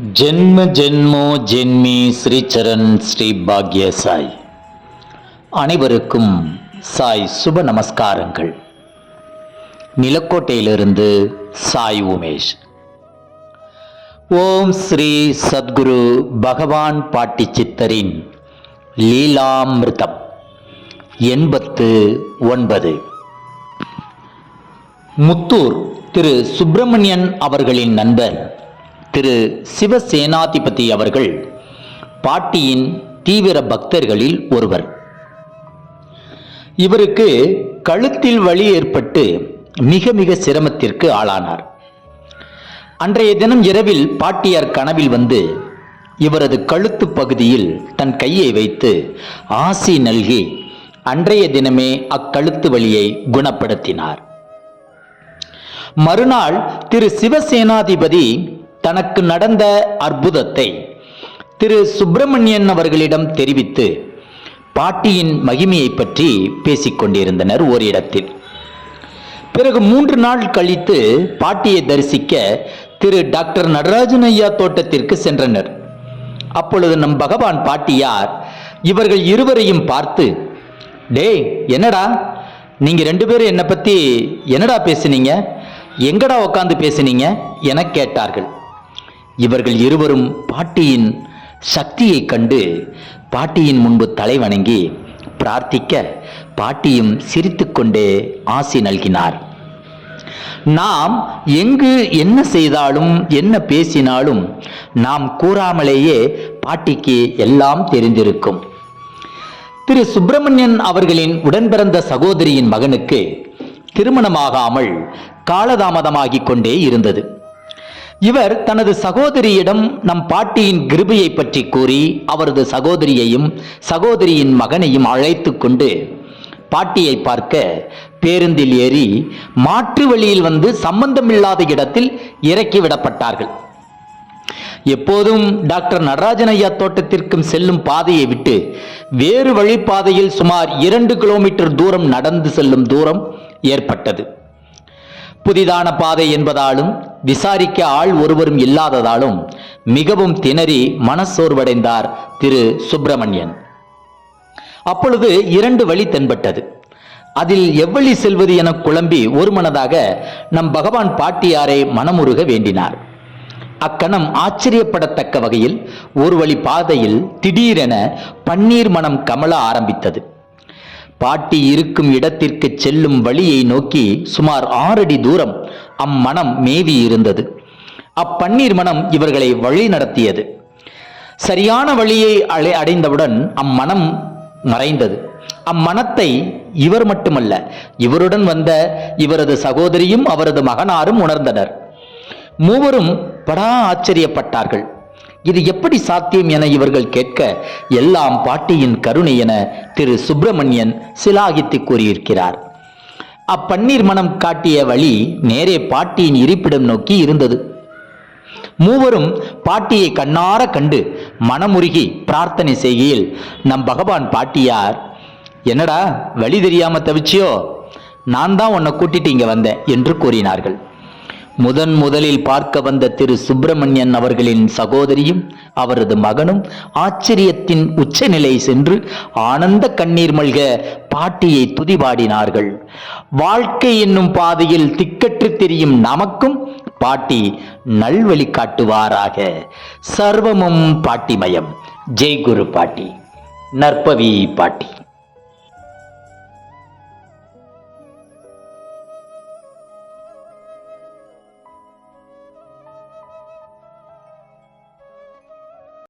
ஜென்ம ஜென்மோ ஜென்மி ஸ்ரீச்சரண் ஸ்ரீ பாக்ய சாய். அனைவருக்கும் சாய் சுப நமஸ்காரங்கள். நிலக்கோட்டையிலிருந்து சாய் உமேஷ். ஓம் ஸ்ரீ சத்குரு பகவான் பாட்டி சித்தரின் லீலாமிருதம் 89. முத்தூர் திரு சுப்பிரமணியன் அவர்களின் நண்பர் திரு சிவசேனாதிபதி அவர்கள் பாட்டியின் தீவிர பக்தர்களில் ஒருவர். இவருக்கு கழுத்தில் வலி ஏற்பட்டு மிக மிக சிரமத்திற்கு ஆளானார். அன்றைய தினம் இரவில் பாட்டியார் கனவில் வந்து இவரது கழுத்து பகுதியில் தன் கையை வைத்து ஆசி நல்கி அன்றைய தினமே அக்கழுத்து வலியை குணப்படுத்தினார். மறுநாள் திரு சிவசேனாதிபதி தனக்கு நடந்த அற்புதத்தை திரு சுப்பிரமணியன் அவர்களிடம் தெரிவித்து பாட்டியின் மகிமையை பற்றி பேசிக்கொண்டிருந்தனர் ஓரிடத்தில். பிறகு 3 நாள் கழித்து பாட்டியை தரிசிக்க திரு டாக்டர் நடராஜன் ஐயா தோட்டத்திற்கு சென்றனர். அப்பொழுது நம் பகவான் பாட்டியார் இவர்கள் இருவரையும் பார்த்து, டேய் என்னடா நீங்க 2 பேரும் என்னை பத்தி என்னடா பேசுனீங்க, எங்கடா உட்காந்து பேசுனீங்க என கேட்டார்கள். இவர்கள் இருவரும் பாட்டியின் சக்தியை கண்டு பாட்டியின் முன்பு தலை வணங்கி பிரார்த்திக்க பாட்டியும் சிரித்துக்கொண்டே ஆசி நல்கினார். நாம் எங்கு என்ன செய்தாலும் என்ன பேசினாலும் நாம் கூறாமலேயே பாட்டிக்கு எல்லாம் தெரிந்திருக்கும். திரு சுப்பிரமணியன் அவர்களின் உடன்பிறந்த சகோதரியின் மகனுக்கு திருமணமாகாமல் காலதாமதமாகிக் கொண்டே இருந்தது. இவர் தனது சகோதரியிடம் நம் பாட்டியின் கிருபையை பற்றி கூறி அவரது சகோதரியையும் சகோதரியின் மகனையும் அழைத்து கொண்டு பாட்டியை பார்க்க பேருந்தில் ஏறி மாற்று வழியில் வந்து சம்பந்தமில்லாத இடத்தில் இறக்கிவிடப்பட்டார்கள். எப்போதும் டாக்டர் நடராஜன் ஐயா தோட்டத்திற்கும் செல்லும் பாதையை விட்டு வேறு வழிப்பாதையில் சுமார் 2 கிலோமீட்டர் தூரம் நடந்து செல்லும் தூரம் ஏற்பட்டது. புதிதான பாதை என்பதாலும் விசாரிக்க ஆள் ஒருவரும் இல்லாததாலும் மிகவும் திணறி மனசோர்வடைந்தார் திரு சுப்பிரமணியன். அப்பொழுது 2 வழி தென்பட்டது. அதில் எவ்வழி செல்வது என குழம்பி ஒருமனதாக நம் பகவான் பாட்டியாரை மனமுருக வேண்டினார். அக்கணம் ஆச்சரியப்படத்தக்க வகையில் ஒரு வழி பாதையில் திடீரென பன்னீர் மனம் கமல ஆரம்பித்தது. பாட்டி இருக்கும் இடத்திற்கு செல்லும் வழியை நோக்கி சுமார் 6 அடி தூரம் அம்மனம் மேவி இருந்தது. அப்பன்னீர் மனம் இவர்களை வழி நடத்தியது. சரியான வழியை அடைந்தவுடன் அம்மனம் மறைந்தது. அம்மனத்தை இவர் மட்டுமல்ல, இவருடன் வந்த இவரது சகோதரியும் அவரது மகனாரும் உணர்ந்தனர். மூவரும் படா ஆச்சரியப்பட்டார்கள். இது எப்படி சாத்தியம் என இவர்கள் கேட்க, எல்லாம் பாட்டியின் கருணை என திரு சுப்பிரமணியன் சிலாகித்து கூறியிருக்கிறார். அப்பன்னீர் மனம் காட்டிய வழி நேரே பாட்டியின் இருப்பிடம் நோக்கி இருந்தது. மூவரும் பாட்டியை கண்ணார கண்டு மனமுருகி பிரார்த்தனை செய்கையில் நம் பகவான் பாட்டியார், என்னடா வழி தெரியாம தவிச்சியோ, நான் தான் உன்னை கூட்டிட்டு இங்க வந்தேன் என்று கூறினார்கள். முதலில் பார்க்க வந்த திரு சுப்பிரமணியன் அவர்களின் சகோதரியும் அவரது மகனும் ஆச்சரியத்தின் உச்சநிலை சென்று ஆனந்த கண்ணீர் மல்க பாட்டியை துதிபாடினார்கள். வாழ்க்கை என்னும் பாதையில் திக்கற்று தெரியும் நமக்கும் பாட்டி நல்வழி காட்டுவாராக. சர்வமும் பாட்டிமயம். ஜெய் குரு பாட்டி. நற்பவி பாட்டி.